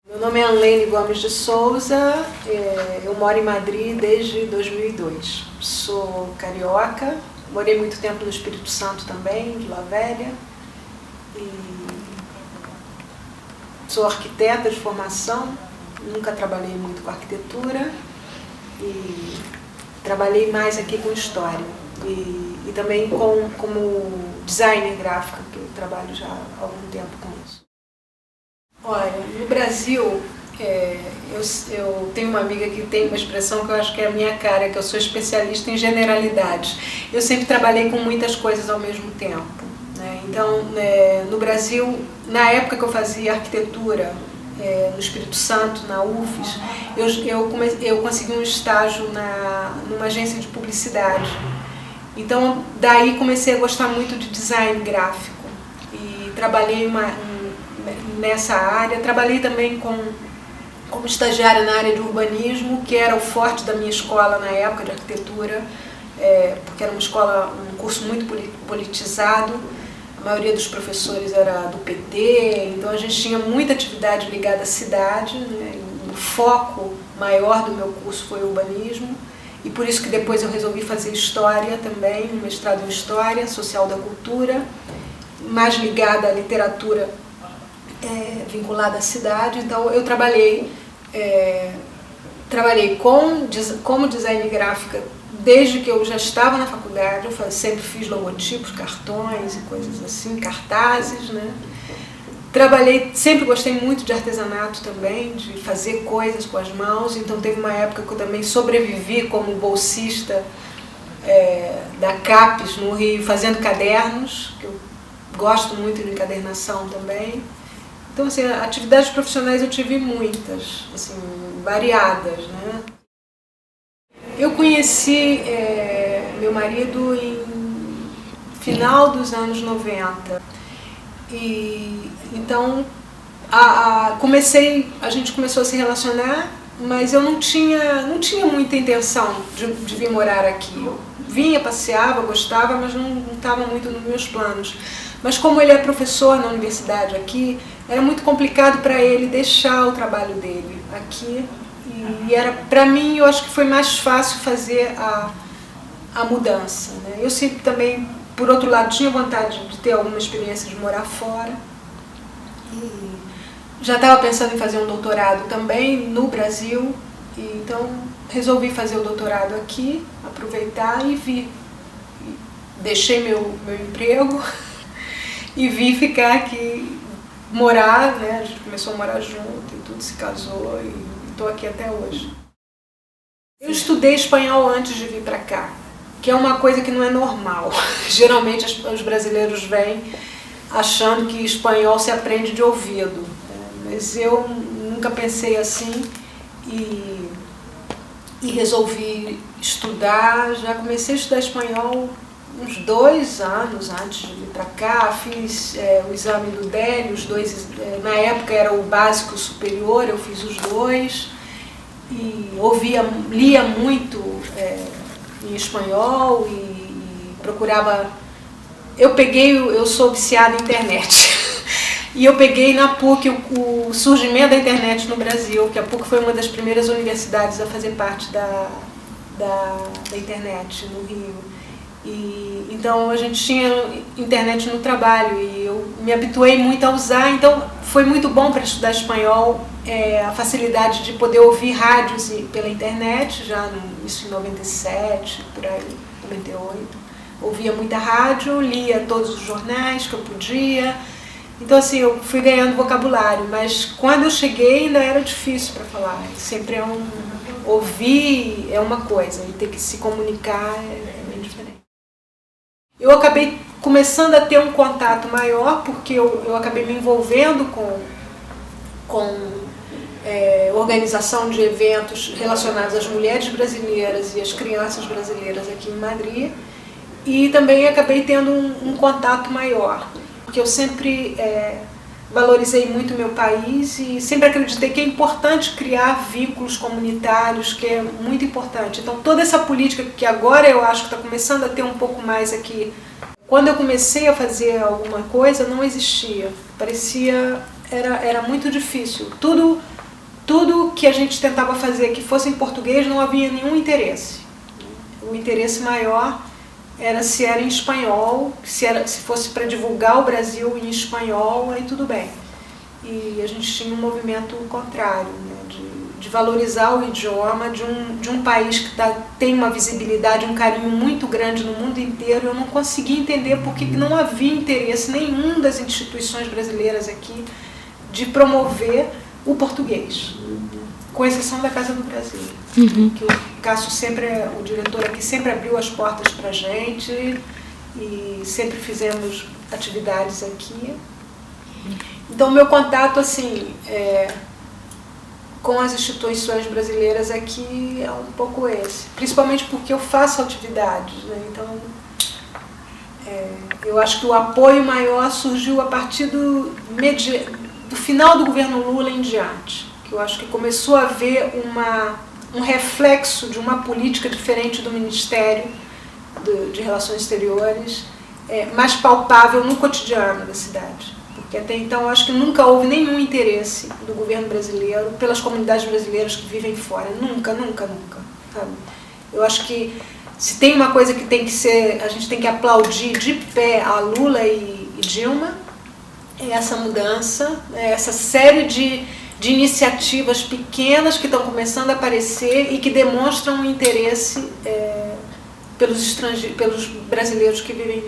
Meu nome é Anlene Gomes de Souza, eu moro em Madrid desde 2002. Sou carioca, morei muito tempo no Espírito Santo também, Vila Velha. E sou arquiteta de formação, nunca trabalhei muito com arquitetura e trabalhei mais aqui com história. E também como designer gráfico, que eu trabalho já há algum tempo com isso. Olha, no Brasil, eu tenho uma amiga que tem uma expressão que eu acho que é a minha cara, que eu sou especialista em generalidades. Eu sempre trabalhei com muitas coisas ao mesmo tempo, né? Então, no Brasil, na época que eu fazia arquitetura, no Espírito Santo, na UFES, eu consegui um estágio numa agência de publicidade. Então, daí comecei a gostar muito de design gráfico e trabalhei nessa área. Trabalhei também como estagiária na área de urbanismo, que era o forte da minha escola na época de arquitetura, porque era um curso muito politizado. A maioria dos professores era do PT, então a gente tinha muita atividade ligada à cidade, né? O foco maior do meu curso foi urbanismo, e por isso que depois eu resolvi fazer história também, um mestrado em história social da cultura, mais ligada à literatura vinculada à cidade. Então eu trabalhei como design gráfica desde que eu já estava na faculdade. Eu sempre fiz logotipos, cartões e coisas assim, cartazes, né? Sempre gostei muito de artesanato também, de fazer coisas com as mãos. Então teve uma época que eu também sobrevivi como bolsista da CAPES no Rio, fazendo cadernos, que eu gosto muito de encadernação também. Então, assim, atividades profissionais eu tive muitas, assim, variadas, né? Eu conheci meu marido em final dos anos 90. E então a gente começou a se relacionar, mas eu não tinha muita intenção de vir morar aqui. Eu vinha, passeava, gostava, mas não estava muito nos meus planos. Mas como ele é professor na universidade aqui, era muito complicado para ele deixar o trabalho dele aqui. E para mim, eu acho que foi mais fácil fazer a mudança, né? Eu sempre também, por outro lado, tinha vontade de ter alguma experiência de morar fora. E já estava pensando em fazer um doutorado também no Brasil. E então resolvi fazer o doutorado aqui, aproveitar e vir. Deixei meu emprego e vim ficar aqui, morar, né? A gente começou a morar junto e tudo, se casou e estou aqui até hoje. Eu estudei espanhol antes de vir para cá, que é uma coisa que não é normal. Geralmente os brasileiros vêm achando que espanhol se aprende de ouvido, né? Mas eu nunca pensei assim e resolvi estudar. Já comecei a estudar espanhol uns 2 anos antes de vir para cá. Fiz o exame do DEL, na época era o básico superior, eu fiz os 2 e lia muito em espanhol e procurava. Eu sou viciada em internet e eu peguei na PUC o surgimento da internet no Brasil, que a PUC foi uma das primeiras universidades a fazer parte da internet no Rio. Então a gente tinha internet no trabalho e eu me habituei muito a usar, então foi muito bom para estudar espanhol, a facilidade de poder ouvir rádios pela internet, isso em 97, por aí, 98. Ouvia muita rádio, lia todos os jornais que eu podia. Então assim, eu fui ganhando vocabulário, mas quando eu cheguei ainda era difícil para falar. Sempre ouvir é uma coisa, e ter que se comunicar é bem diferente. Eu acabei começando a ter um contato maior, porque eu acabei me envolvendo com organização de eventos relacionados às mulheres brasileiras e às crianças brasileiras aqui em Madrid. E também acabei tendo um contato maior, porque eu sempre valorizei muito o meu país e sempre acreditei que é importante criar vínculos comunitários, que é muito importante. Então toda essa política que agora eu acho que está começando a ter um pouco mais aqui, quando eu comecei a fazer alguma coisa não existia, parecia, era muito difícil. Tudo que a gente tentava fazer que fosse em português não havia nenhum interesse. O interesse maior era se era em espanhol, se fosse para divulgar o Brasil em espanhol, aí tudo bem. E a gente tinha um movimento contrário, né, de valorizar o idioma de um país que tem uma visibilidade, um carinho muito grande no mundo inteiro. Eu não conseguia entender porque não havia interesse nenhum das instituições brasileiras aqui de promover o português, com exceção da Casa do Brasil. Que o Cássio sempre, o diretor aqui, sempre abriu as portas para a gente e sempre fizemos atividades aqui. Então, meu contato, assim, com as instituições brasileiras aqui é um pouco esse. Principalmente porque eu faço atividades, né? Então, eu acho que o apoio maior surgiu a partir do final do governo Lula em diante. Que eu acho que começou a haver um reflexo de uma política diferente do Ministério de Relações Exteriores, mais palpável no cotidiano da cidade. Porque até então eu acho que nunca houve nenhum interesse do governo brasileiro pelas comunidades brasileiras que vivem fora. Nunca, nunca, nunca. Sabe? Eu acho que se tem uma coisa que tem que ser, a gente tem que aplaudir de pé a Lula e Dilma, é essa mudança, essa série de iniciativas pequenas que estão começando a aparecer e que demonstram um interesse pelos brasileiros que vivem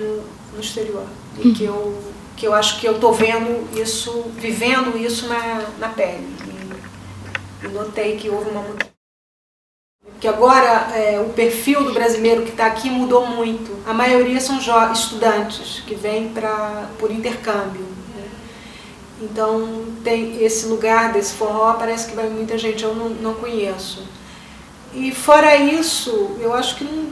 no exterior. E que eu acho que eu estou vendo isso, vivendo isso na pele. E notei que houve uma mudança. Que agora o perfil do brasileiro que está aqui mudou muito. A maioria são estudantes que vêm por intercâmbio. Então, tem esse lugar desse forró, parece que vai muita gente, eu não conheço. E fora isso, eu acho que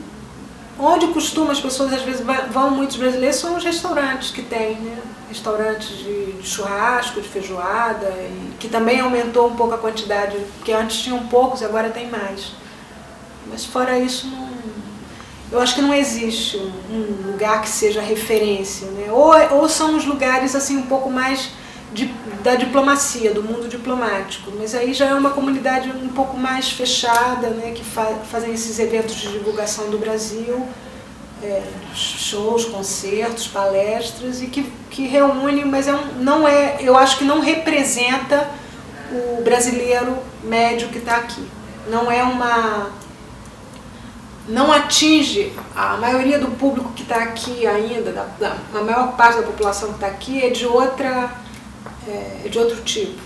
onde costumam as pessoas, às vezes vão muitos brasileiros, são os restaurantes que tem, né? Restaurantes de churrasco, de feijoada, que também aumentou um pouco a quantidade, porque antes tinham poucos e agora tem mais. Mas fora isso, eu acho que não existe um lugar que seja referência, né? Ou são os lugares assim um pouco mais da diplomacia, do mundo diplomático, mas aí já é uma comunidade um pouco mais fechada, né, que fazem esses eventos de divulgação do Brasil, shows, concertos, palestras, e que reúne, mas eu acho que não representa o brasileiro médio que está aqui. Não atinge a maioria do público que está aqui ainda, a maior parte da população que está aqui é de outro tipo.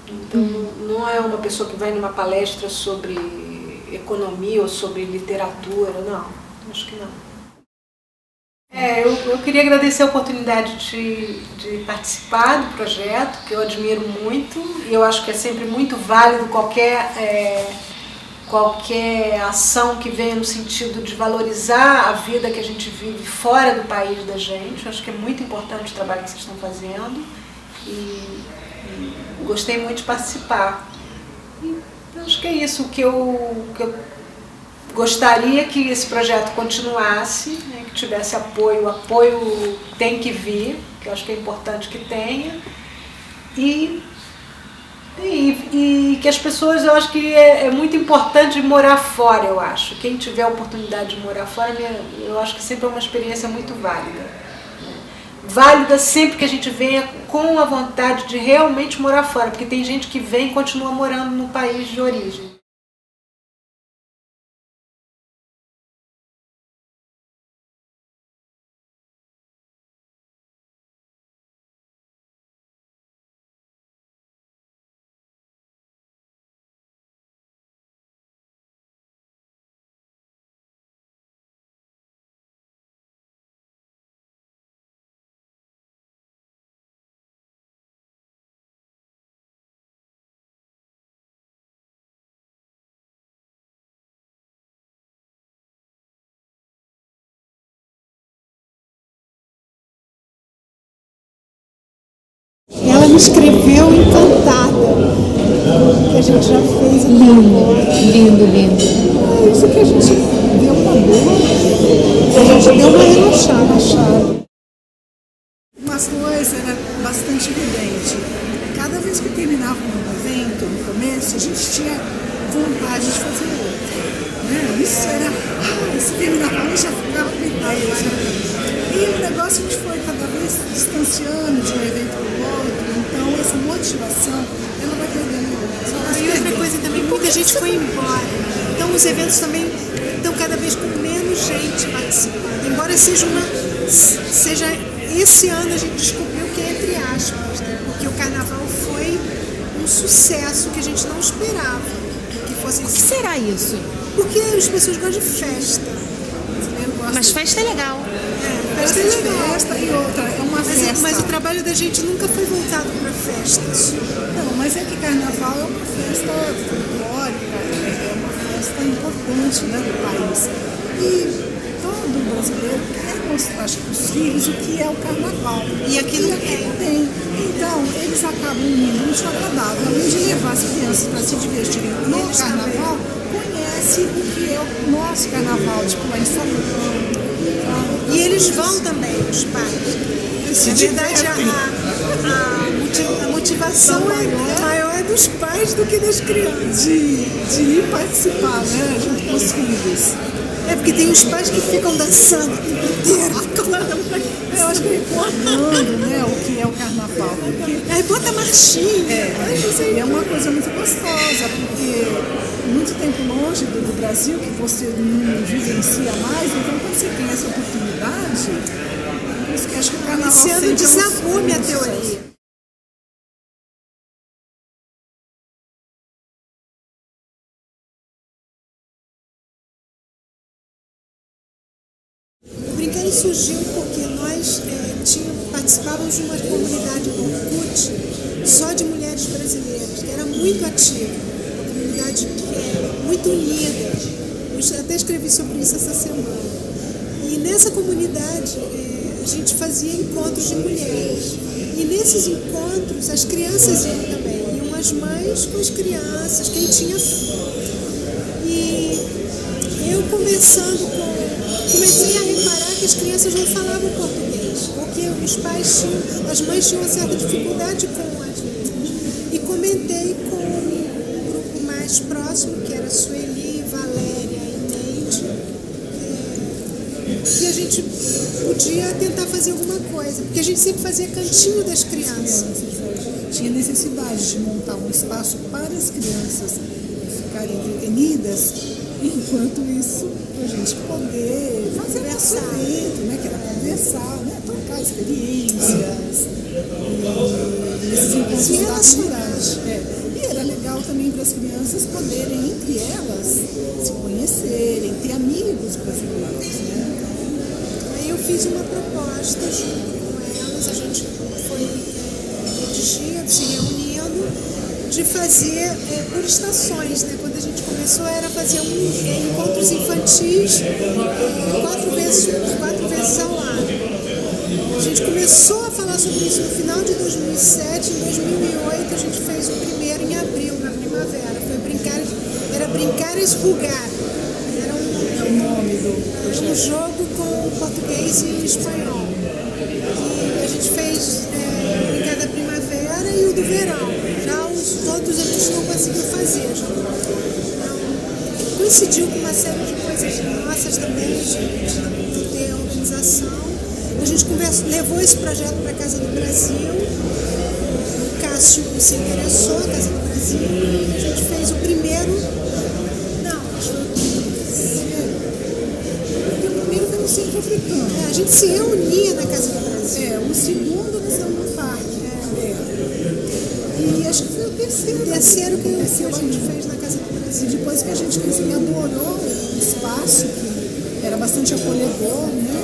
Então, não é uma pessoa que vai numa palestra sobre economia ou sobre literatura, não. Acho que não. Eu queria agradecer a oportunidade de participar do projeto, que eu admiro muito, e eu acho que é sempre muito válido qualquer ação que venha no sentido de valorizar a vida que a gente vive fora do país da gente. Eu acho que é muito importante o trabalho que vocês estão fazendo. E gostei muito de participar. E acho que é isso que eu gostaria que esse projeto continuasse, né, que tivesse apoio. O apoio tem que vir, que eu acho que é importante que tenha. E que as pessoas, eu acho que é muito importante morar fora, eu acho. Quem tiver a oportunidade de morar fora, eu acho que sempre é uma experiência muito válida. Válida sempre que a gente venha com a vontade de realmente morar fora, porque tem gente que vem e continua morando no país de origem. escreveu Encantada, que a gente já fez. Lindo, lindo, lindo. É isso que a gente deu uma boa, a gente deu uma relaxada. Uma coisa era bastante evidente. Cada vez que terminava um evento, no começo, a gente tinha vontade de fazer outro. Né? Isso era, se terminava, a gente já ficava gritando. E o negócio a gente foi cada vez distanciando de um evento para o outro, então essa motivação, ela vai perdendo. E outra coisa também, muita gente foi embora. Então os eventos também estão cada vez com menos gente participando. Embora seja esse ano a gente descobriu que é entre aspas, né? Porque o carnaval foi um sucesso que a gente não esperava que fosse. O que será isso? Porque as pessoas gostam de festa. Mas festa é legal. Festa é legal. Festa e outra, é uma festa. Mas o trabalho da gente nunca foi voltado para festas. Não, mas é que carnaval é uma festa folclórica, é uma festa importante, né, do país. E todo brasileiro quer mostrar para os filhos o que é o carnaval. E aqui não tem. Então, eles acabam unindo muito agradável. Além de levar as crianças para se divertirem no carnaval, conhece o que é o nosso carnaval, tipo lá em São Paulo. E eles vão também, os pais. Na verdade, a motivação maior é dos pais do que das crianças. De ir participar, né, junto com os filhos. É porque tem os pais que ficam dançando o tempo inteiro. Eu acho que é recordando, né, o que é o carnaval. Porque aí bota marchinha. É uma coisa muito gostosa, porque muito tempo longe do Brasil, que você não vivencia mais, então quando você tem essa oportunidade, por isso que acho que o carnaval esse ano sempre desabou minha teoria. O Brincando surgiu porque nós participávamos de uma comunidade do Orkut só de mulheres brasileiras, que era muito ativa, uma comunidade muito unida. Eu até escrevi sobre isso essa semana. E nessa comunidade a gente fazia encontros de mulheres. E nesses encontros as crianças iam também, iam as mães com as crianças, quem tinha filho. E eu comecei a reparar que as crianças não falavam português, porque as mães tinham uma certa dificuldade com as línguas. E comentei com um grupo mais próximo, que era Sueli, Valéria e Neide, que a gente podia tentar fazer alguma coisa, porque a gente sempre fazia cantinho das crianças. Tinha necessidade de montar um espaço para as crianças ficarem entretenidas, enquanto isso, a gente poder fazer esse evento, né, que era conversar, né, trocar experiências, e esses encontros da cidade. E era legal também para as crianças poderem, entre elas, se conhecerem, ter amigos brasileiros, né? Aí eu fiz uma proposta junto com elas, a gente foi redigir, se reunindo, de fazer por estações, né? Quando a gente começou era fazer encontros infantis 4 vezes ao ano. A gente começou a falar sobre isso no final de 2007, em 2008 a gente fez o primeiro em abril, na primavera. Era Brincares Rugar. Era um jogo com português e espanhol. E a gente fez o Brincar da Primavera e o do Verão. Já os outros a gente não conseguiu fazer. Então, coincidiu com uma série de coisas nossas também, de não ter organização. A gente levou esse projeto para a Casa do Brasil. O Cássio se interessou, a Casa do Brasil, e a gente fez o primeiro. Não, acho que foi o terceiro. Porque o primeiro foi no Centro Africano. A gente se reunia na Casa do Brasil. O segundo nós estamos no parque. E acho que foi o terceiro. O terceiro que a gente fez na Casa do Brasil. E depois que a gente adorou o espaço, que era bastante acolhedor, né?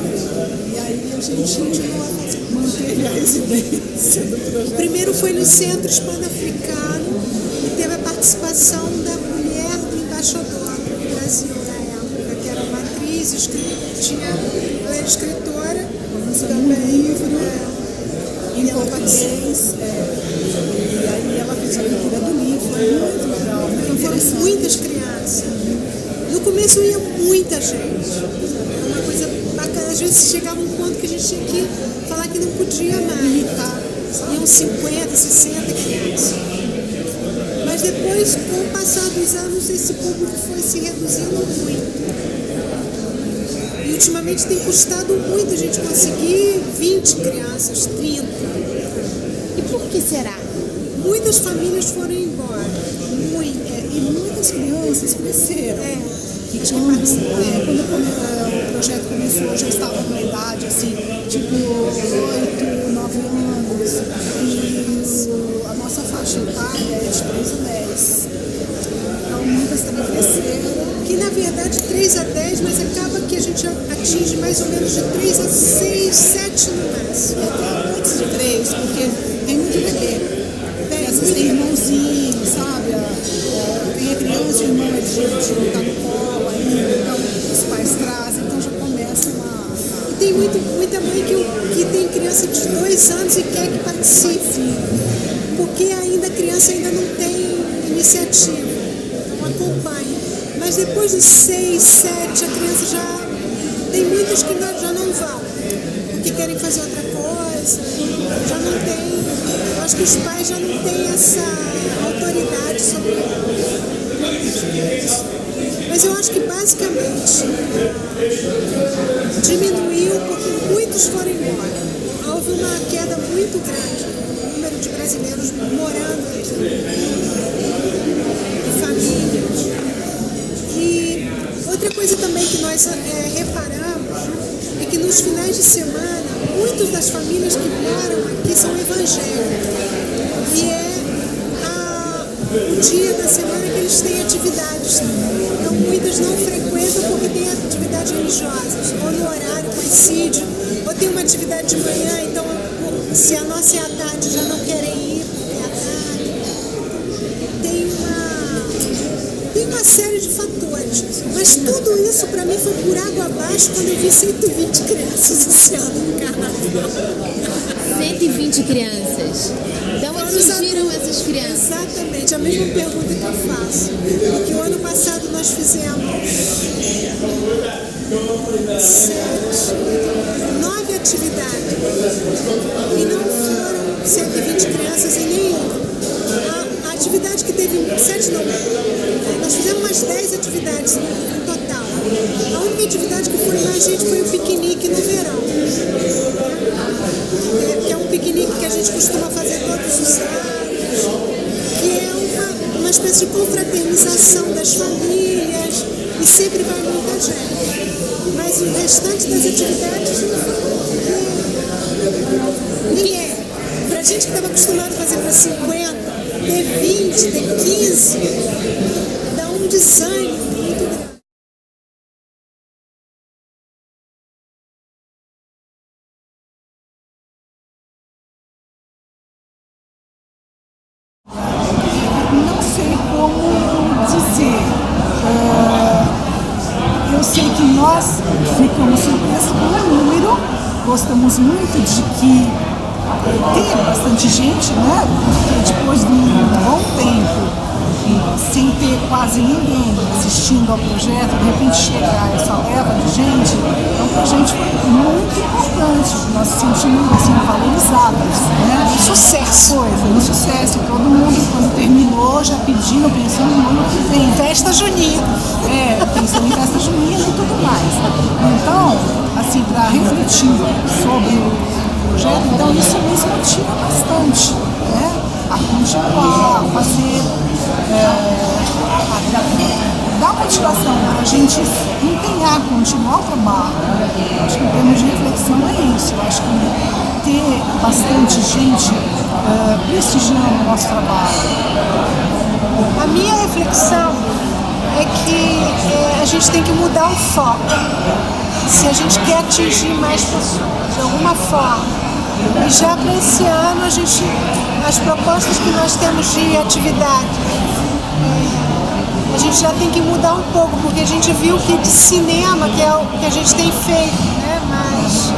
E aí a gente manteve a residência do projeto. O primeiro foi no Centro Hispano-Africano e teve a participação da mulher do embaixador do Brasil na época, que era uma atriz, ela era escritora, também livro. E ela português. E aí ela fez a leitura do livro, foi muito legal. Foram muitas crianças. No começo ia muita gente. Era uma coisa bacana. Às vezes chegava um ponto que a gente tinha que falar que não podia mais. Iam 50, 60 crianças. Mas depois, com o passar dos anos, esse público foi se reduzindo muito. E ultimamente tem custado muito a gente conseguir 20 crianças, 30. E por que será? Muitas famílias foram embora. E muitas crianças cresceram. Quando o projeto começou, já estava com uma idade assim, tipo 8, 9 anos. E a nossa faixa etária é de 3 a 10. Então muitas também cresceram. Que na verdade 3 a 10, mas acaba que a gente atinge mais ou menos de 3 a 6, 7 no máximo. Antes de 3, porque tem muito bebê. Às vezes tem irmãozinho, sabe? Tem a criança, o irmão é de tá no colo ainda, então os pais trazem, então já começa E tem muita mãe que tem criança de 2 anos e quer que participe, porque ainda a criança ainda não tem iniciativa, então acompanha. Mas depois de 6, 7, a criança já... Tem muitas que já não vão, porque querem fazer outra coisa, já não tem... Eu acho que os pais já não têm essa autoridade sobre elas. Mas eu acho que basicamente diminuiu porque muitos foram embora. Houve uma queda muito grande no número de brasileiros morando aqui, famílias. E outra coisa também que nós reparamos é que nos finais de semana, muitas das famílias que moram aqui são evangélicas. E é o dia da semana que eles têm atividades. Então, muitas não frequentam porque têm atividades religiosas, ou no horário coincide, ou tem uma atividade de manhã, então, se a nossa é à tarde, já não querem ir porque é à tarde. Tem uma série de fatores. Mas tudo isso, para mim, foi por água abaixo quando eu vi 120 crianças esse ano no carnaval. 120 crianças. Da onde surgiram essas crianças? Exatamente, a mesma pergunta que eu faço. Porque o ano passado nós fizemos 9 atividades. E não foram 120 crianças em nenhuma. A atividade que teve 7 não. Nós fizemos umas 10 atividades no total. A única atividade que foi mais gente foi o piquenique no verão. Que é um piquenique que a gente costuma fazer todos os anos, que é uma espécie de confraternização das famílias, e sempre vai muita gente. Mas o restante das atividades ninguém. Pra gente que estava acostumado a fazer para 50, ter 20, ter 15, dá um desânimo muito grande. Não sei como dizer. Eu sei que nós ficamos surpresos com o número, gostamos muito de que tem bastante gente, né? Porque depois de um bom tempo, sem ter quase ninguém assistindo ao projeto, de repente chegar essa leva de gente, então pra gente foi muito importante, nós nos sentimos assim, valorizados, né? Sucesso! Foi um sucesso, todo mundo quando terminou já pedindo, pensando no ano que vem. Festa junina! Pensando em festa junina e tudo mais. Então, assim, para refletir sobre o projeto, então isso nos motiva bastante, né? A continuar, a fazer, dar motivação para a gente empenhar, continuar o trabalho. Acho que em termos de reflexão é isso. Eu acho que ter bastante gente prestigiando o nosso trabalho. A minha reflexão é que a gente tem que mudar o foco. Se a gente quer atingir mais pessoas, de alguma forma. E já para esse ano, as propostas que nós temos de atividade, a gente já tem que mudar um pouco, porque a gente viu que de cinema, que é o que a gente tem feito, né, mas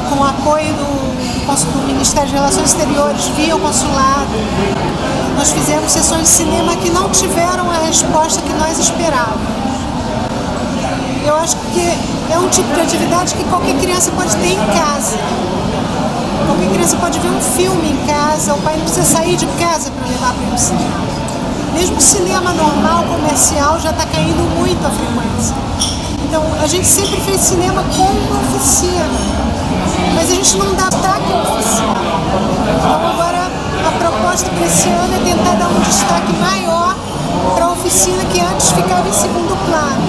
com o apoio do do Ministério de Relações Exteriores, via o consulado. Nós fizemos sessões de cinema que não tiveram a resposta que nós esperávamos. Eu acho que é um tipo de atividade que qualquer criança pode ter em casa. Qualquer criança pode ver um filme em casa, o pai não precisa sair de casa para levar para ir ao cinema. Mesmo o cinema normal, comercial, já está caindo muito a frequência. Então, a gente sempre fez cinema com uma oficina, mas a gente não dá ataque à oficina. Então, agora, a proposta para esse ano é tentar dar um destaque maior para a oficina que antes ficava em segundo plano.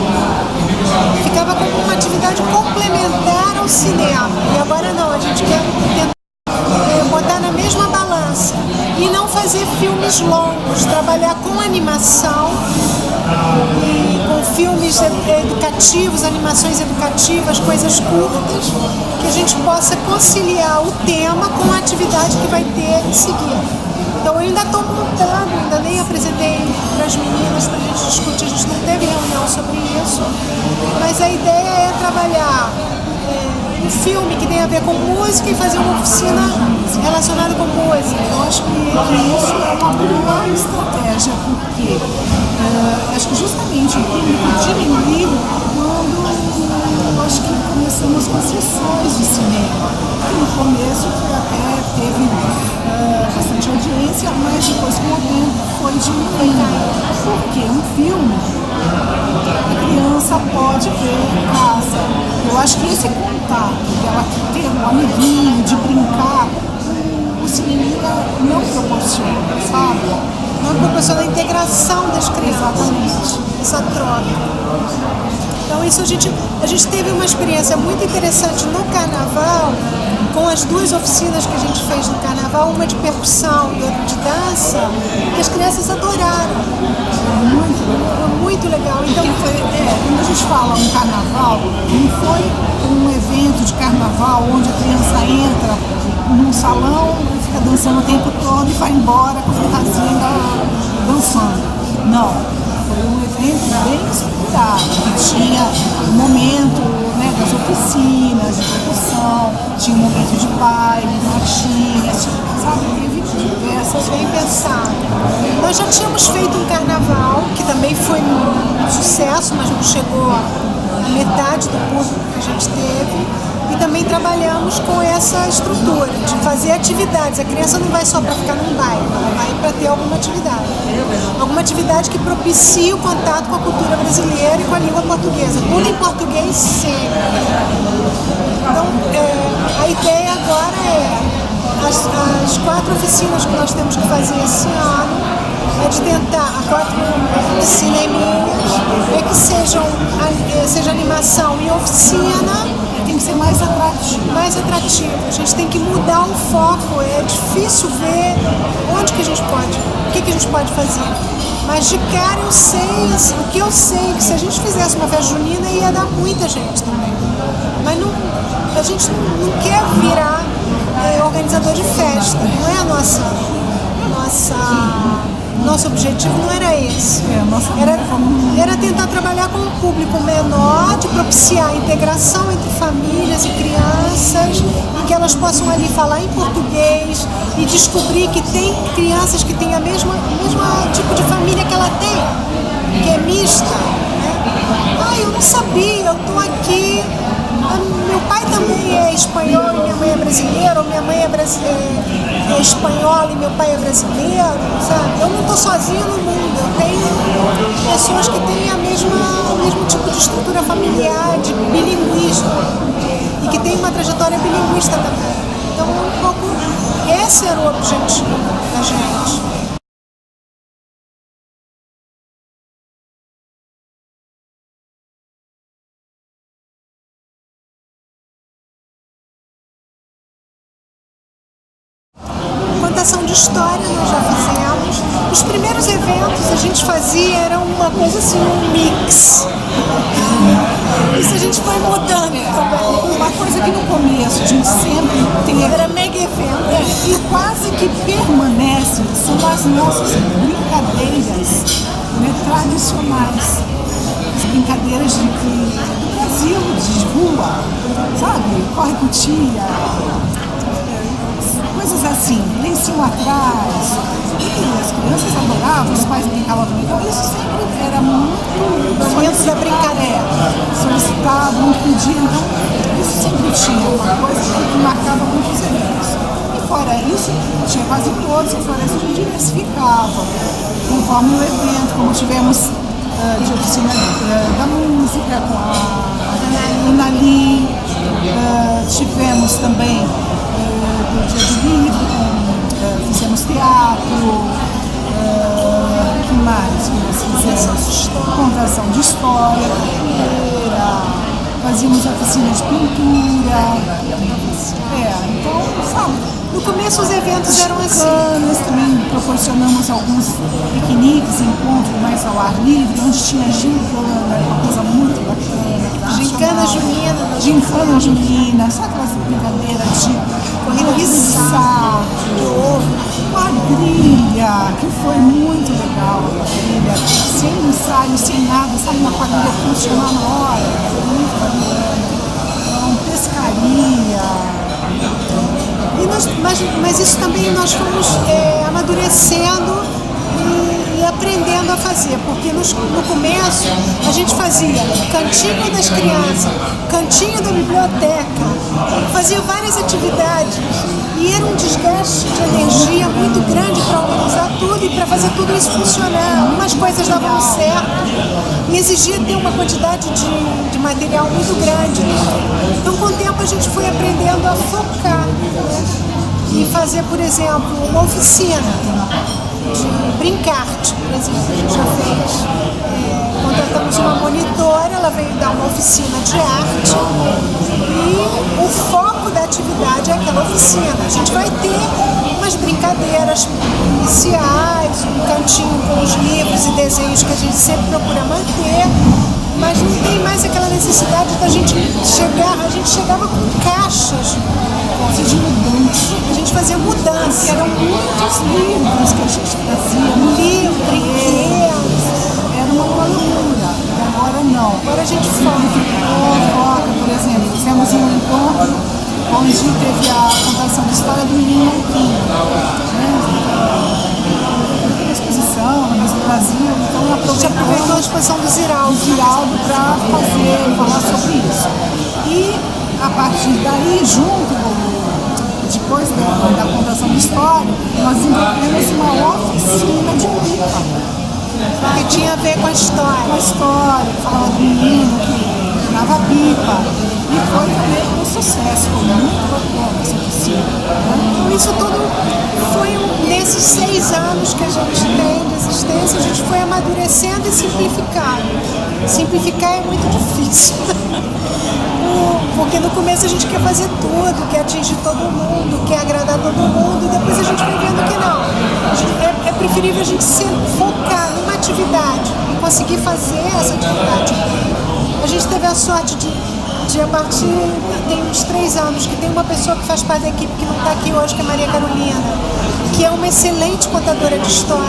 Ficava como uma atividade complementar ao cinema. E agora não, a gente quer tentar botar na mesma balança e não fazer filmes longos, trabalhar com animação e com filmes educativos, animações educativas, coisas curtas, que a gente possa conciliar o tema com a atividade que vai ter em seguida. Então eu ainda estou montando, ainda nem apresentei para as meninas para a gente discutir, a gente não teve reunião sobre isso, mas a ideia é trabalhar um filme que tem a ver com música e fazer uma oficina relacionada com música. Eu acho que isso é uma boa estratégia, porque acho que justamente o público diminuiu quando acho que começamos com as sessões de cinema. No começo até teve bastante audiência, mas depois com o tempo foi diminuindo. Porque um filme a criança pode ver em casa. Eu acho que esse contato dela ter um amiguinho, de brincar, o cinema não proporciona, sabe? Não proporciona a integração das crianças. Exatamente. Essa troca. Então isso a gente teve uma experiência muito interessante no carnaval, com as duas oficinas que a gente fez no carnaval, uma de percussão e outra de dança, que as crianças adoraram. Muito legal. Então, quando a gente fala um carnaval, não foi um evento de carnaval onde a criança entra num salão e fica dançando o tempo todo e vai embora com a fantasia dançando. Não. Foi um evento bem estruturado, que tinha um momento, né, das oficinas de percussão, tinha um momento de baile, marchinhas, sabe? Teve diversas. Bem pensado. Nós já tínhamos feito um carnaval, que também foi um sucesso, mas não chegou a metade do público que a gente teve. E também trabalhamos com essa estrutura de fazer atividades. A criança não vai só para ficar num baile, ela vai para ter alguma atividade. Alguma atividade que propicie o contato com a cultura brasileira e com a língua portuguesa. Tudo em português sempre. Então, a ideia agora é as 4 oficinas que nós temos que fazer esse ano é de tentar, a 4 cineminhas, é que seja animação e oficina. Tem que ser mais atrativo. Mais atrativo. A gente tem que mudar o foco. É difícil ver onde que a gente pode, o que a gente pode fazer. Mas de cara eu sei, o que eu sei, que se a gente fizesse uma festa junina ia dar muita gente também. Mas não, a gente não quer virar organizador de festa. Não é nosso objetivo não era esse. Era tentar trabalhar com um público menor, de propiciar a integração entre famílias e crianças, e que elas possam ali falar em português e descobrir que tem crianças que têm a mesma tipo de família que ela tem, que é mista. Né? Eu não sabia, eu estou aqui. Meu pai também é espanhol e minha mãe é brasileira, ou minha mãe é espanhola e meu pai é brasileiro, sabe? Eu não estou sozinha no mundo, eu tenho pessoas que têm o mesmo tipo de estrutura familiar, de bilinguismo, e que têm uma trajetória bilinguista também. Então, um pouco, esse era o objetivo da gente. Ação de história nós já fizemos. Os primeiros eventos a gente fazia, era uma coisa assim, um mix. Isso a gente foi mudando também. Uma coisa que no começo a gente sempre tem. Era mega evento. E quase que permanece são as nossas brincadeiras, né, tradicionais. As brincadeiras do Brasil, de rua, sabe? Corre com tia. coisas assim, lencinho atrás. E as crianças adoravam, os pais brincavam também. Então isso sempre era muito Momentos da brincadeira. solicitado, muito pedido. Então isso sempre tinha uma coisa que marcava muito os eventos. E fora isso, tinha quase todos, e fora isso a gente diversificava. Conforme o evento, como tivemos de oficina da música com a Nali, tivemos também do Dia do Livro, fizemos teatro, que mais que nós fizemos? Contação de história, capoeira, fazíamos oficina de pintura. Então, sabe? No começo os eventos eram assim. Nós também proporcionamos alguns piqueniques, encontros mais ao ar livre, onde tinha gincana, uma coisa muito bacana. Gincana junina. Gincana junina, sabe aquelas brincadeiras de corrida de saco, de ovo, quadrilha, que foi muito legal a quadrilha, sem ensaio, sem nada, sabe, uma quadrilha funcionar na hora, foi muito bacana. Então, pescaria. Mas isso também nós fomos amadurecendo e aprendendo a fazer, porque no começo a gente fazia cantinho das crianças, cantinho da biblioteca, fazia várias atividades e era um desgaste de energia muito grande para organizar tudo e para fazer tudo isso funcionar. Algumas coisas davam certo e exigia ter uma quantidade de material muito grande. Então com o tempo a gente foi aprendendo a focar, né? E fazer, por exemplo, uma oficina de brincar-te, por exemplo, a gente já fez. Contratamos uma monitora, ela veio dar uma oficina de arte e o foco da atividade é aquela oficina. A gente vai ter umas brincadeiras iniciais, um cantinho com os livros e desenhos que a gente sempre procura manter, mas não tem mais aquela necessidade da gente chegar. A gente chegava com caixas de mudança. A gente fazia mudança. Eram muitos livros que a gente trazia. Brinquedos. Era uma loucura. Agora não. Agora a gente foca. Por exemplo, fizemos um encontro onde teve a contação da história do menino Marquinhos. Uma exposição no Brasil. Então A gente aproveitou a exposição do Ziraldo para falar sobre isso. E a partir daí, depois da contação da história, nós desenvolvemos uma oficina de pipa. que tinha a ver com a história. Com a história, falava do menino que queimava pipa. E foi também um sucesso, foi muito bacana essa oficina. Então isso tudo foi nesses 6 anos que a gente tem de existência, a gente foi amadurecendo e simplificando. Simplificar é muito difícil. Porque no começo a gente quer fazer tudo, quer atingir todo mundo, quer agradar todo mundo, e depois a gente vai vendo que não. É preferível a gente se focar numa atividade e conseguir fazer essa atividade. A gente teve a sorte de a partir, tem uns 3 anos, que tem uma pessoa que faz parte da equipe que não está aqui hoje, que é a Maria Carolina, que é uma excelente contadora de histórias.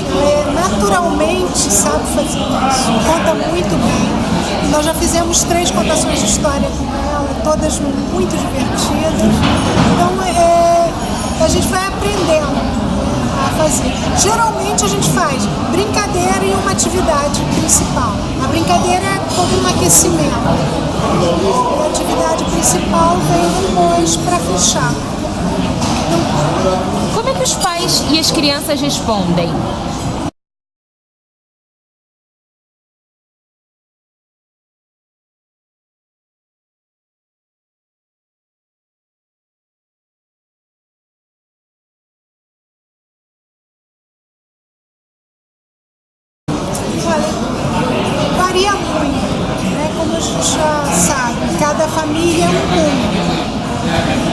Ela naturalmente sabe fazer isso, conta muito bem. Nós já fizemos 3 contações de história com ela, todas muito divertidas. Então a gente vai aprendendo a fazer. Geralmente a gente faz brincadeira e uma atividade principal. A brincadeira é como um aquecimento. A atividade principal vem depois para fechar. Como é que os pais e as crianças respondem? Olha, varia muito, né? Como a gente já sabe, cada família é um mundo.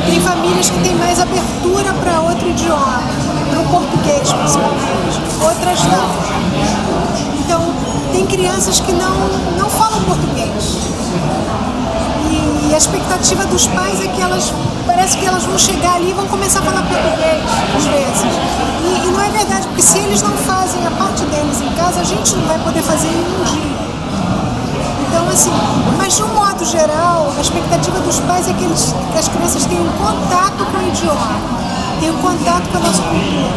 Tem famílias que têm mais abertura para outro idioma, para o português principalmente, outras não. Então, tem crianças que não falam português. E a expectativa dos pais é que parece que elas vão chegar ali e vão começar a falar português, às vezes. E não é verdade, porque se eles não fazem a parte deles em casa, a gente não vai poder fazer em um dia. Então, assim, mas de um modo geral, a expectativa dos pais é que as crianças tenham contato com o idioma. tem um contato com a nossa cultura.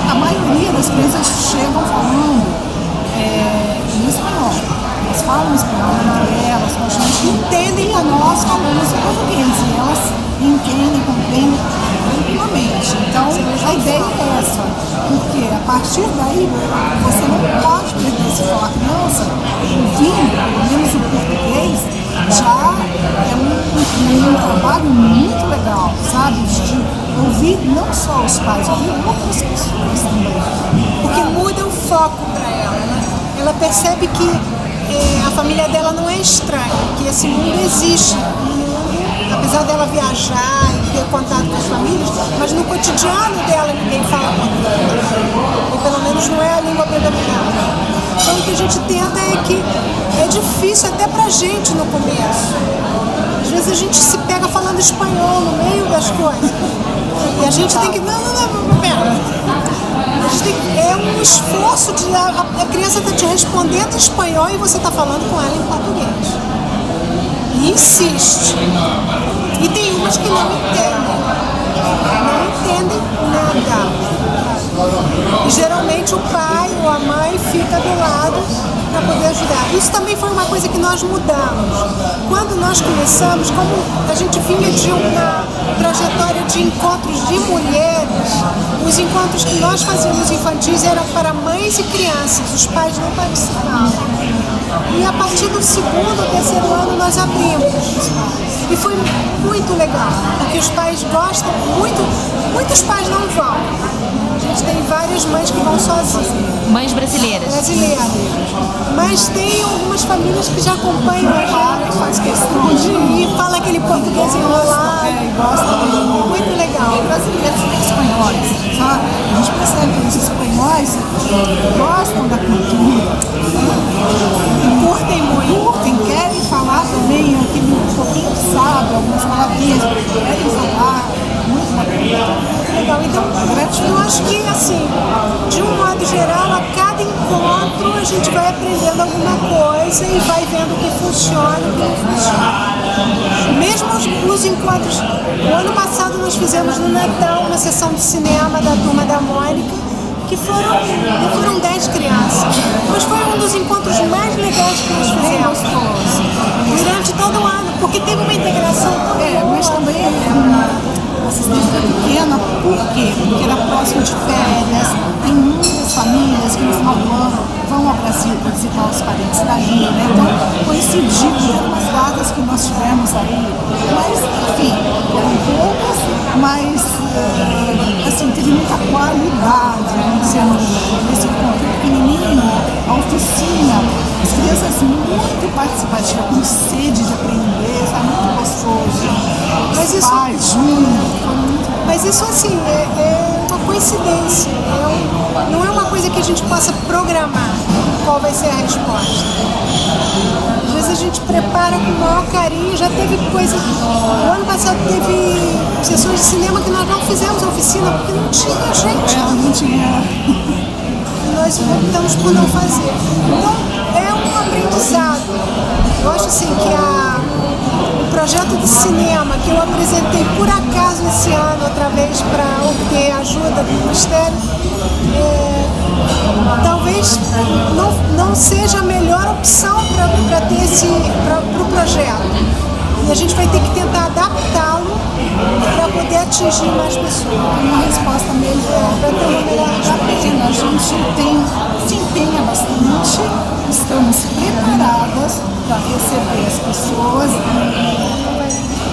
A maioria das crianças chegam falando em espanhol. Elas falam espanhol entre elas, com a gente, entendem a nós falamos em português. E elas entendem, compreendem tranquilamente. Então, a ideia é essa. Porque a partir daí, você não pode perder esse foco. A criança, ouvindo, pelo menos o português, já é um trabalho muito legal, sabe? De ouvir não só os pais, ouvir outras pessoas também. Porque muda o foco para ela, né? Ela percebe que a família dela não é estranha, que esse mundo existe. Apesar dela viajar e ter contato com as famílias, mas no cotidiano dela ninguém fala português. Ou pelo menos não é a língua predominante. Então o que a gente tenta é que é difícil até pra gente no começo. Às vezes a gente se pega falando espanhol no meio das coisas. E a gente tem que. Não, pera. É um esforço de. A criança está te respondendo em espanhol e você está falando com ela em português. E insiste. E tem umas que não entendem. Não entendem nada. E geralmente o pai ou a mãe fica do lado para poder ajudar. Isso também foi uma coisa que nós mudamos. Quando nós começamos, como a gente vinha de uma trajetória de encontros de mulheres, os encontros que nós fazíamos infantis eram para mães e crianças, os pais não participavam. E a partir do segundo ou terceiro ano nós abrimos. E foi muito legal, porque os pais gostam muito, muitos pais não vão. A gente tem várias mães que vão sozinhas. Mães brasileiras. Mas tem algumas famílias que já acompanham a gente, faz questão de ir, fala aquele português enrolado. E gosta muito legal. E brasileiros e espanhóis, sabe? A gente percebe que os espanhóis gostam da cultura, Curtem muito. curtem, querem falar também aquele um pouquinho que sabe, algumas palavrinhas, querem falar, muito bacana. Legal. Então, eu acho que, assim, de um modo geral, a cada encontro a gente vai aprendendo alguma coisa e vai vendo o que funciona e o que não funciona. Mesmo os encontros, o ano passado nós fizemos no Natal uma sessão de cinema da Turma da Mônica, que foram 10 crianças. Mas foi um dos encontros mais legais que nós fizemos durante todo o ano, porque teve uma integração tão boa. Mas também a assistência pequena, por quê? Porque era próximo de férias, tem muitas famílias que no final do ano vão ao Brasil para visitar os parentes dali, né? Então coincidiu, eram umas datas que nós tivemos aí, mas enfim, eram poucas, mas assim, teve muita qualidade, vamos dizer, nesse encontro pequenininho, a oficina, as crianças muito participativas, com sede de aprender, está muito gostoso. Mas isso, mas isso assim, é uma coincidência, não é uma coisa que a gente possa programar qual vai ser a resposta. Às vezes a gente prepara com o maior carinho, já teve coisa. O ano passado teve sessões de cinema que nós não fizemos a oficina porque não tinha gente. Não tinha. E nós optamos por não fazer. Então é um aprendizado. Eu acho assim que o projeto de cinema que eu apresentei por acaso esse ano, outra vez para obter ajuda do Ministério, talvez não seja a melhor opção para ter para o projeto. E a gente vai ter que tentar adaptá-lo para poder atingir mais pessoas. Uma resposta melhor, para ter uma melhor resposta. A gente se empenha bastante, estamos preparadas para receber as pessoas.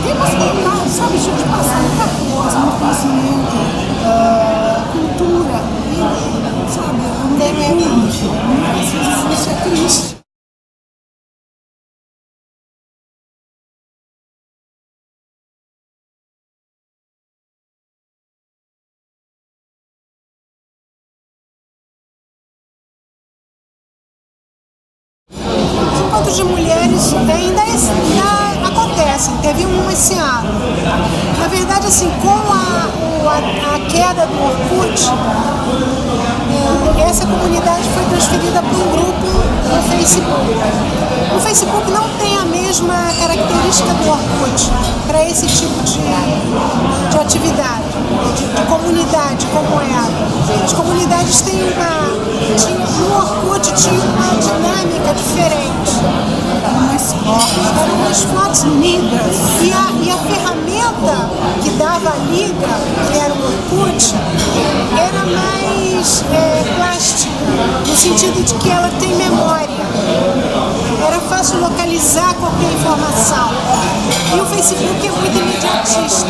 Temos vontade, sabe, de passar muita coisa, muito conhecimento, cultura, e, sabe, não é muito. Muitas vezes isso é triste. Encontros de mulheres ainda acontecem, teve um esse ano. Na verdade, assim, com a queda do Orkut, essa comunidade foi transferida para um grupo no Facebook. O Facebook não tem a mesma característica do Orkut para esse tipo de atividade, de comunicação. comunidade como era. As comunidades têm no Orkut tinha uma dinâmica diferente. Eram mais fortes unidas. E a ferramenta que dava a liga, que era o Orkut, era mais plástica, no sentido de que ela tem memória. Era fácil localizar qualquer informação. E o Facebook é muito imediatista.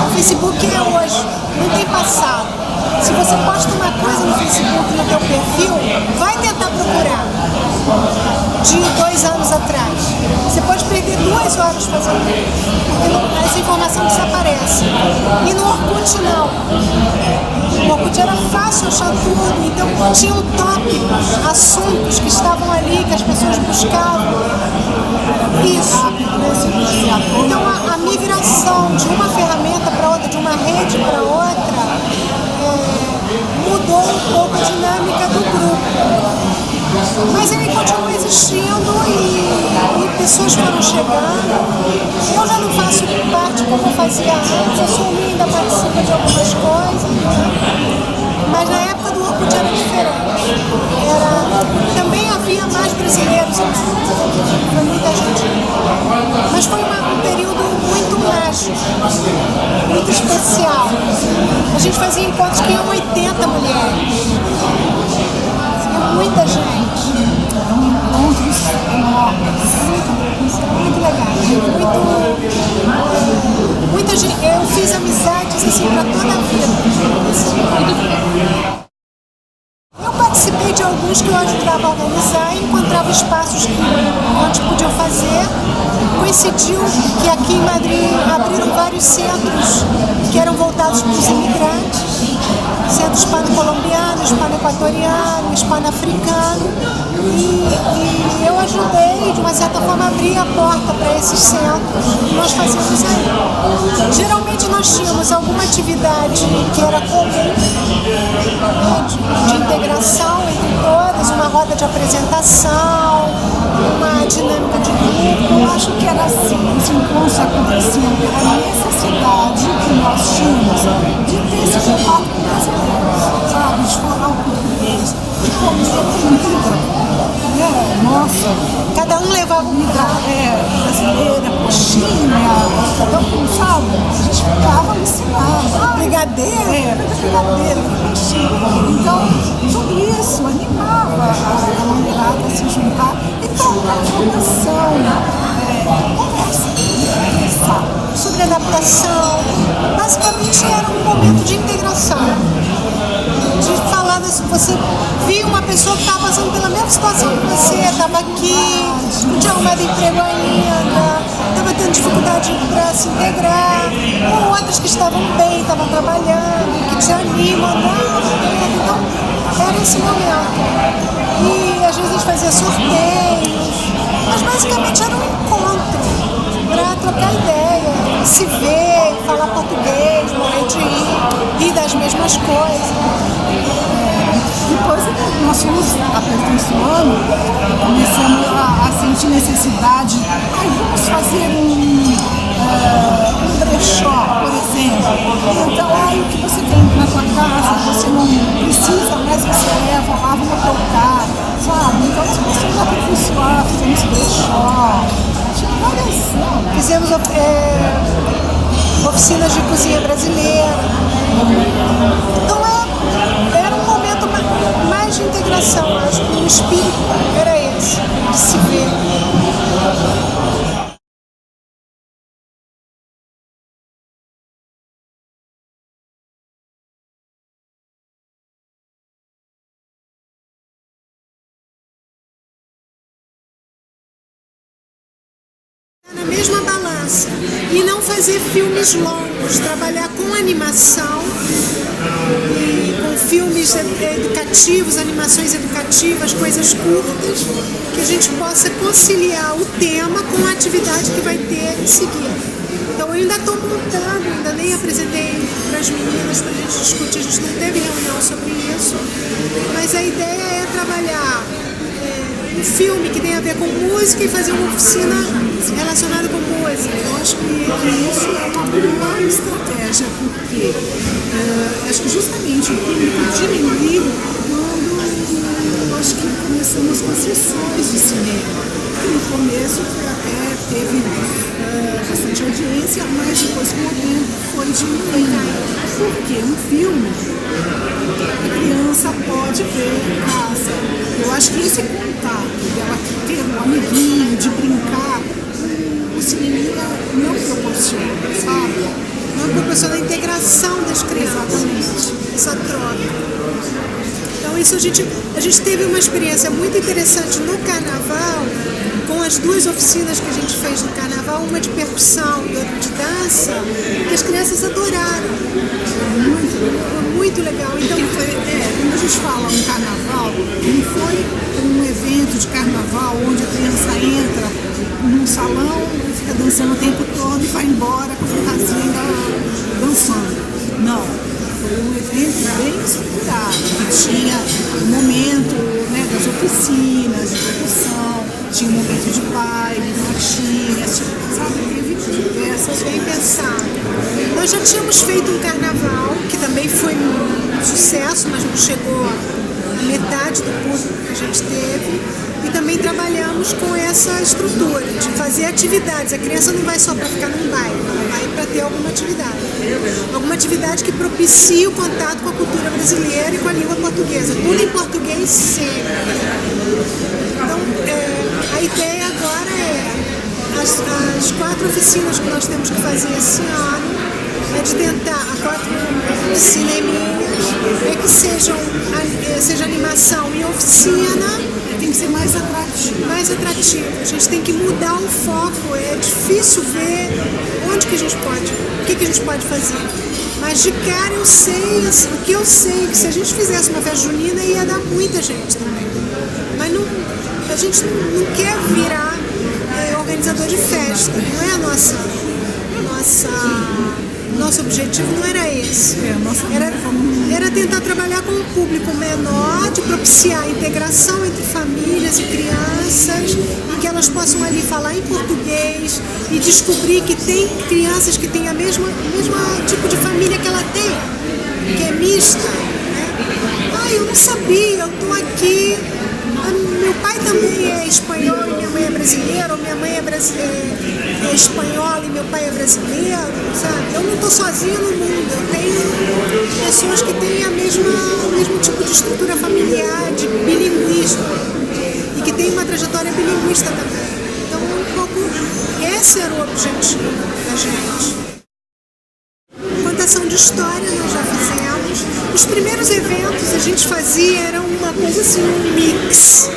O Facebook é hoje, não tem passado. Se você posta uma coisa no Facebook, no teu perfil, vai tentar procurar de 2 anos atrás. Você pode perder 2 horas fazendo isso, porque essa informação desaparece. E no Orkut não. No Orkut era fácil achar tudo, então tinham tópicos, assuntos que estavam ali, que as pessoas buscavam. Isso. Então a migração de uma ferramenta para outra, de uma rede para outra, mudou um pouco a dinâmica do grupo. Mas ele continua existindo e pessoas foram chegando. Eu já não faço parte como eu fazia antes, eu sou ainda participo de algumas coisas, mas na época do Orkut era diferente. Também havia mais brasileiros, foi muita gente. Mas foi um período muito mágico, muito especial. A gente fazia encontros que iam 80 mulheres. Muita gente. Encontros enormes. Muito legal. Muita gente. Eu fiz amizades assim para toda a vida. Eu participei de alguns que eu ajudava a organizar e encontrava espaços onde podiam fazer. Coincidiu que aqui em Madrid abriram vários centros que eram voltados para os imigrantes. Centro hispano-colombiano, hispano-equatoriano, hispano-africano, e eu ajudei, de uma certa forma, a abrir a porta para esses centros e nós fazíamos aí. Geralmente nós tínhamos alguma atividade que era comum, de integração entre todas, uma roda de apresentação, uma dinâmica de grupo. Eu acho que era assim, os encontros aconteciam pela necessidade que nós tínhamos de ter esse contato com brasileiros, sabe? De falar o português, de comer comida. Nossa, cada um levava um prato. Brasileira, coxinha, então, sabe? A gente ficava ensinando. Brigadeiro? Brigadeiro, coxinha. Então, tudo isso animava a mulherada a se juntar e trocar informação, conversa. Sobre adaptação, basicamente era um momento de integração, de falar, você via uma pessoa que estava passando pela mesma situação que você, estava aqui, não tinha arrumado emprego ainda, estava tendo dificuldade para se integrar, ou outras que estavam bem, estavam trabalhando, que te animam, então era esse momento. E às vezes a gente fazia sorteios, mas basicamente era um encontro para trocar ideia, se ver, falar português, morrer de rir das mesmas coisas. Depois nós fomos aperfeiçoando, começamos a sentir necessidade. Vamos fazer um brechó, por exemplo. Então, o que você tem na sua casa, você não precisa, mas você leva lá, vamos trocar, sabe? Então nós começamos a aperfeiçoar, fizemos brechó. Fizemos oficinas de cozinha brasileira. Então era um momento mais de integração. Acho que o espírito era esse, de se ver. Na mesma balança e não fazer filmes longos, trabalhar com animação e com filmes educativos, animações educativas, coisas curtas, que a gente possa conciliar o tema com a atividade que vai ter em seguida. Então eu ainda estou montando, ainda nem apresentei para as meninas para a gente discutir, a gente não teve reunião sobre isso, mas a ideia é trabalhar um filme que tem a ver com música e fazer uma oficina relacionada com música. Eu acho que isso é uma boa estratégia, porque acho que justamente o público diminuiu quando eu acho que começamos com as sessões de cinema. No começo teve bastante audiência, mas depois com o tempo foi diminuindo. Porque um filme a criança pode ver em casa. Eu acho que esse contato dela ter um amiguinho, de brincar, o cinema não proporciona, sabe? Não proporciona a integração das crianças. Exatamente. Essa troca. Então isso a gente teve uma experiência muito interessante no carnaval, com as duas oficinas que a gente fez no carnaval, uma de percussão e outra de dança, que as crianças adoraram. Foi muito legal. Então, quando a gente fala um carnaval, não foi um evento de carnaval onde a criança entra num salão e fica dançando o tempo todo e vai embora com a fantasia dançando. Não. Foi um evento bem estruturado, que tinha o momento, né, das oficinas de percussão, tinha um momento de baile, marchinhas, sabe? Teve diversas. Bem pensado. Nós já tínhamos feito um carnaval, que também foi um sucesso, mas não chegou à metade do público que a gente teve. E também trabalhamos com essa estrutura de fazer atividades. A criança não vai só para ficar num baile, ela vai para ter alguma atividade. Alguma atividade que propicie o contato com a cultura brasileira e com a língua portuguesa. Tudo em português sempre. Então, a ideia agora as 4 oficinas que nós temos que fazer esse ano é de tentar, 4 cineminhas, é que seja animação e oficina. Tem que ser mais atrativo. Mais atrativo. A gente tem que mudar o foco. É difícil ver onde que a gente pode, o que a gente pode fazer. Mas de cara eu sei, assim, o que eu sei, que se a gente fizesse uma festa junina ia dar muita gente também. Mas não, a gente não quer virar organizador de festa. Não é nosso objetivo não era esse. Era tentar trabalhar com um público menor, de propiciar a integração entre famílias e crianças, e que elas possam ali falar em português e descobrir que tem crianças que têm a mesma tipo de família que ela tem, que é mista. Né? Eu não sabia, eu estou aqui. Meu pai também é espanhol e minha mãe é brasileira, ou minha mãe é espanhola e meu pai é brasileiro, sabe? Eu não estou sozinha no mundo, eu tenho pessoas que têm o mesmo tipo de estrutura familiar, de bilinguismo, e que têm uma trajetória bilinguista também. Então, um pouco, esse era o objetivo da gente. Contação de história nós já fizemos. Os primeiros eventos a gente fazia, era uma coisa assim, um mix.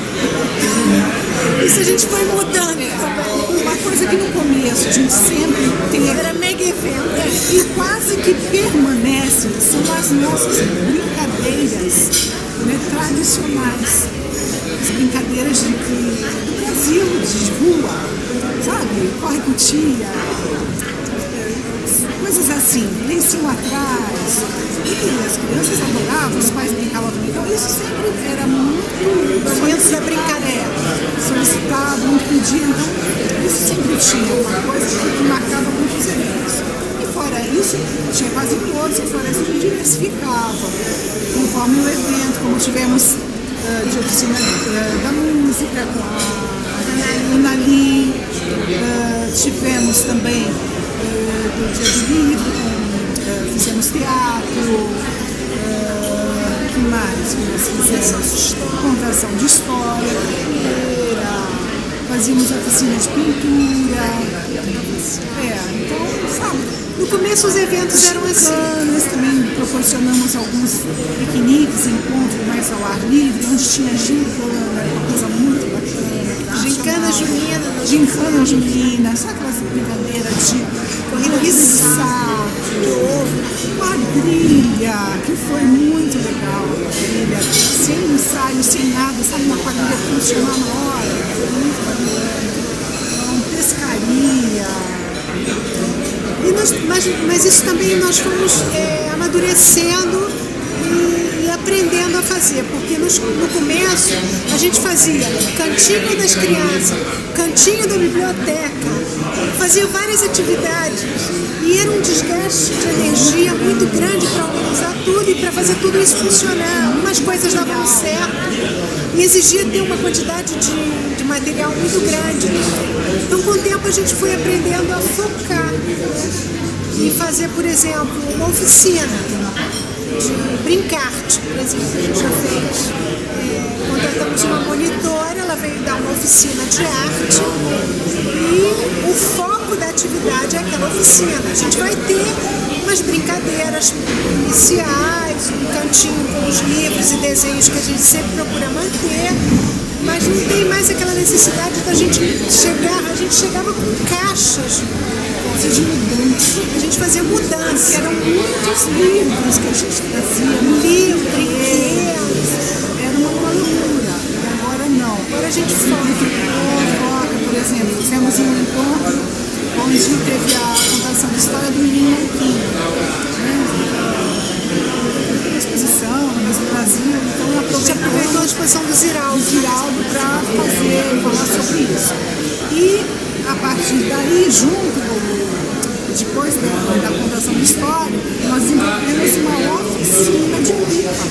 Isso a gente foi mudando também. Uma coisa que no começo a gente sempre tem. Era mega evento. E quase que permanece são as nossas brincadeiras, né, tradicionais. As brincadeiras do Brasil, de rua, sabe? Corre com tia. Coisas assim, lencinho atrás, e as crianças adoravam, os pais brincavam também. Então isso sempre era muito momentos da brincadeira, solicitado, muito pedido. Então isso sempre tinha uma coisa que marcava muitos eventos. E fora isso, tinha quase todos, e fora isso a gente diversificava, conforme o evento, como tivemos de oficina da música com a Anali, tivemos também do Dia do Livro, fizemos teatro, que mais que nós fizemos? Contação de história, fazíamos oficina de pintura, então, sabe? No começo os eventos eram assim. Nós também proporcionamos alguns piqueniques, encontros mais ao ar livre, onde tinha gincana, uma coisa muito bacana. Gincana junina. Gincana junina, sabe aquelas brincadeiras de corrida de saco, quadrilha, que foi muito legal, quadrilha, sem ensaio, sem nada, sabe, uma quadrilha funcionar na hora, foi muito bacana. Pescaria. Mas isso também nós fomos amadurecendo e aprendendo a fazer, porque no começo a gente fazia cantinho das crianças, cantinho da biblioteca, fazia várias atividades e era um desgaste de energia muito grande para organizar tudo e para fazer tudo isso funcionar. Algumas coisas davam certo e exigia ter uma quantidade de material muito grande. Então, com o tempo, a gente foi aprendendo a focar e fazer, por exemplo, uma oficina de brincar-te, por exemplo, a gente já fez. Contratamos uma monitora, ela veio dar uma oficina de arte e o foco da atividade é aquela oficina. A gente vai ter umas brincadeiras iniciais, um cantinho com os livros e desenhos que a gente sempre procura manter, mas não tem mais aquela necessidade da gente chegar. A gente chegava com caixas de mudança. A gente fazia mudança. Eram muitos livros que a gente trazia. Livros, brinquedos. Era uma loucura. Agora não. Agora a gente foca. Por exemplo, fizemos um encontro onde teve a contação da história do menino Marquinhos. Uma exposição no Brasil, então A gente aproveitou a exposição do Ziraldo para falar sobre isso. E a partir daí, depois da contação da história, nós desenvolvemos uma oficina de pipa.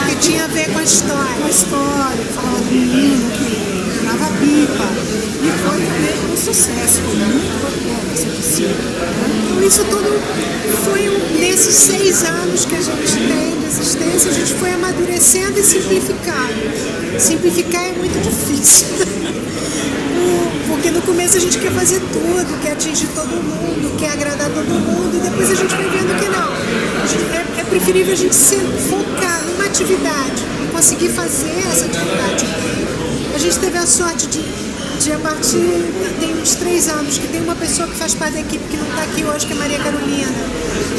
que tinha a ver com a história. Com a história, falava do menino que treinava pipa. E foi também um sucesso, foi muito bacana essa oficina. Então isso tudo foi nesses 6 anos que a gente tem de existência, a gente foi amadurecendo e simplificando. Simplificar é muito difícil. Porque no começo a gente quer fazer tudo, quer atingir todo mundo, quer agradar todo mundo, e depois a gente vai vendo que não. É preferível a gente se focar numa atividade e conseguir fazer essa atividade. A gente teve a sorte de a partir, tem uns 3 anos, que tem uma pessoa que faz parte da equipe que não está aqui hoje, que é Maria Carolina,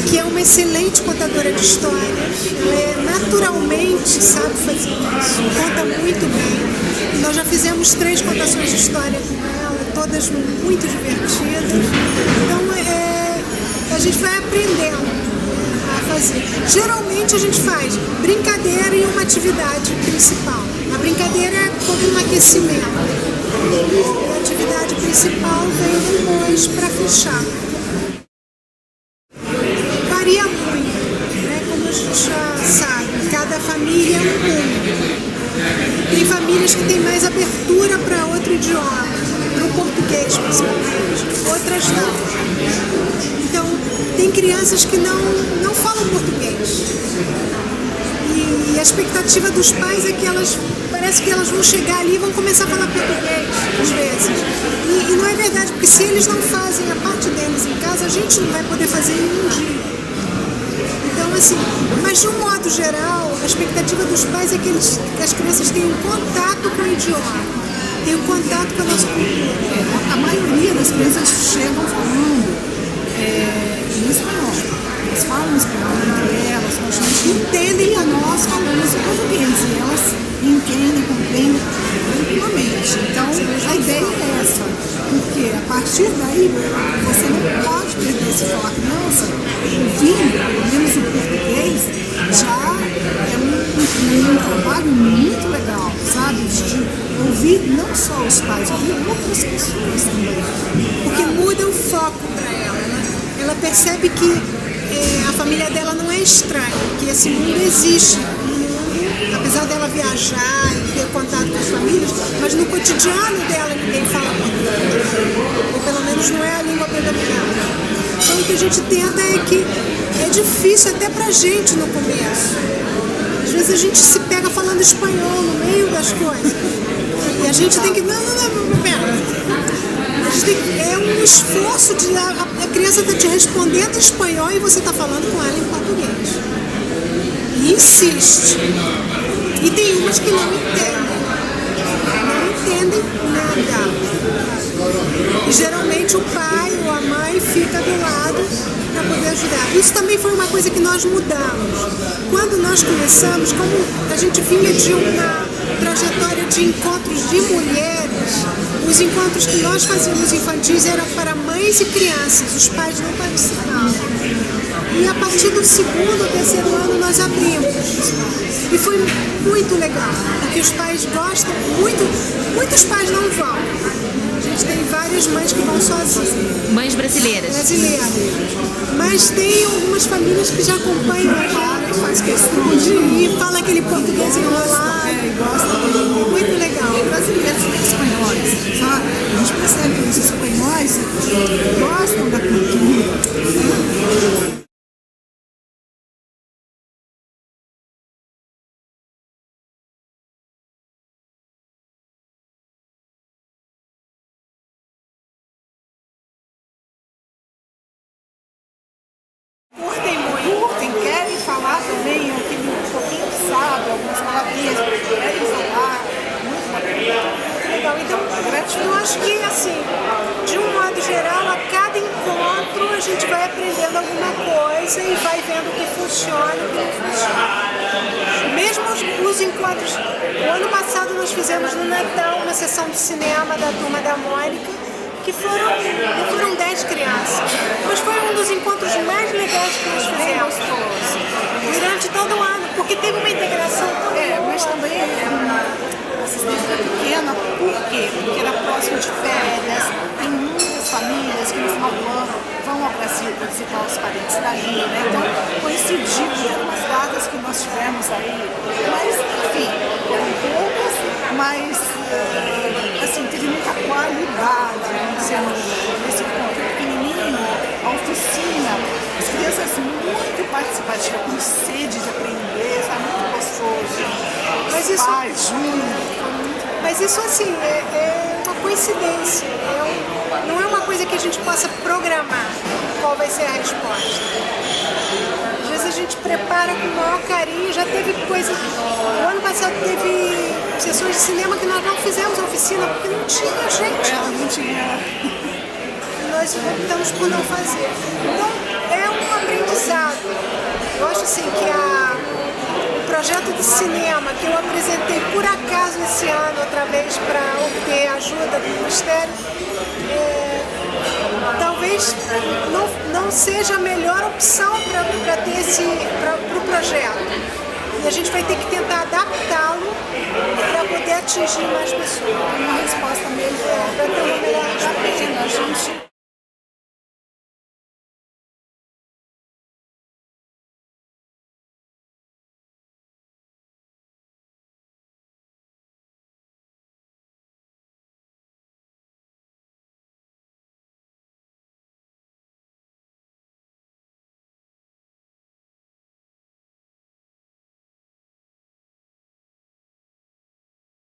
que é uma excelente contadora de histórias. Ela naturalmente sabe fazer isso, conta muito bem. Nós já fizemos 3 contações de história com ela, todas muito divertidas. Então a gente vai aprendendo a fazer. Geralmente a gente faz brincadeira e uma atividade principal. A brincadeira é como um aquecimento. A atividade principal vem depois para fechar. Varia muito, né? Como a gente já sabe, cada família é um mundo. Tem famílias que têm mais abertura para outro idioma, para o português principalmente, outras não. Então, tem crianças que não falam português. E a expectativa dos pais é que parece que elas vão chegar ali e vão começar a falar português, às vezes. E não é verdade, porque se eles não fazem a parte deles em casa, a gente não vai poder fazer em um dia. Então, assim, mas de um modo geral, a expectativa dos pais é que as crianças tenham contato com o idioma, tenham contato com a nossa cultura. A maioria das crianças chegam falando em espanhol. Elas falam espanhol entre elas, a gente entendem a nós falamos português e elas entendem, compreendem tranquilamente. Então, a ideia é essa, porque a partir daí você não pode perder esse foco. A criança, ouvindo, pelo menos o português, já é um trabalho muito legal, sabe? De ouvir não só os pais, ouvir outras pessoas também. Porque muda o foco para ela, né? Ela percebe que a família dela não é estranha, que esse mundo existe, apesar dela viajar e ter contato com as famílias, mas no cotidiano dela ninguém fala português, ou pelo menos não é a língua predominante. Então o que a gente tenta é que é difícil até pra gente no começo. Às vezes a gente se pega falando espanhol no meio das coisas, e a gente tem que... Não, pera. É um esforço de a criança está te respondendo em espanhol e você está falando com ela em português. E insiste. E tem umas que não entendem nada. E geralmente o pai ou a mãe fica do lado para poder ajudar. Isso também foi uma coisa que nós mudamos. Quando nós começamos, como a gente vinha de uma trajetória de encontros de mulheres, os encontros que nós fazíamos infantis eram para mães e crianças, os pais não participavam. E a partir do no segundo ou terceiro ano nós abrimos. E foi muito legal, porque os pais gostam muito, muitos pais não vão. A gente tem várias mães que vão sozinhas. Mães brasileiras. Mas tem algumas famílias que já acompanham a gente, faz questão de ir, fala aquele português enrolado. Gosta. Muito legal. E brasileiros e espanhóis, sabe? A gente percebe que os espanhóis gostam da cultura. Curtem, querem falar também aquele pouquinho que sabe, algumas palavrinhas, querem falar, muito bacana. Legal, então eu acho que assim, de um modo geral, a cada encontro a gente vai aprendendo alguma coisa e vai vendo o que funciona e o que não funciona. Mesmo os encontros, o ano passado nós fizemos no Natal uma sessão de cinema da Turma da Mônica, que foram 10 crianças, mas foi um dos encontros mais legais que nós fizemos durante todo o ano, porque teve uma integração Mas também a assistência pequena, por quê? Porque era próximo de férias, tem muitas famílias que no final do ano vão ao Brasil para visitar os parentes dali, né? Então coincidiu com umas datas que nós tivemos aí, mas enfim, eram poucas, mas assim, teve muita qualidade nesse encontro pequenininho, a oficina, as crianças muito participativas, com sede de aprender, sabe, muito gostoso. Mas os pais juntos. Mas isso assim, é uma coincidência, não é uma coisa que a gente possa programar qual vai ser a resposta. Às vezes a gente prepara com o maior carinho, já teve coisa. O ano passado teve sessões de cinema que nós não fizemos a oficina porque não tinha gente. Não tinha. Nós optamos por não fazer. Então é um aprendizado. Eu acho assim que o projeto de cinema que eu apresentei por acaso esse ano, outra vez para obter ajuda do Ministério, talvez não seja a melhor opção para o projeto. E a gente vai ter que tentar adaptá-lo para poder atingir mais pessoas. Uma resposta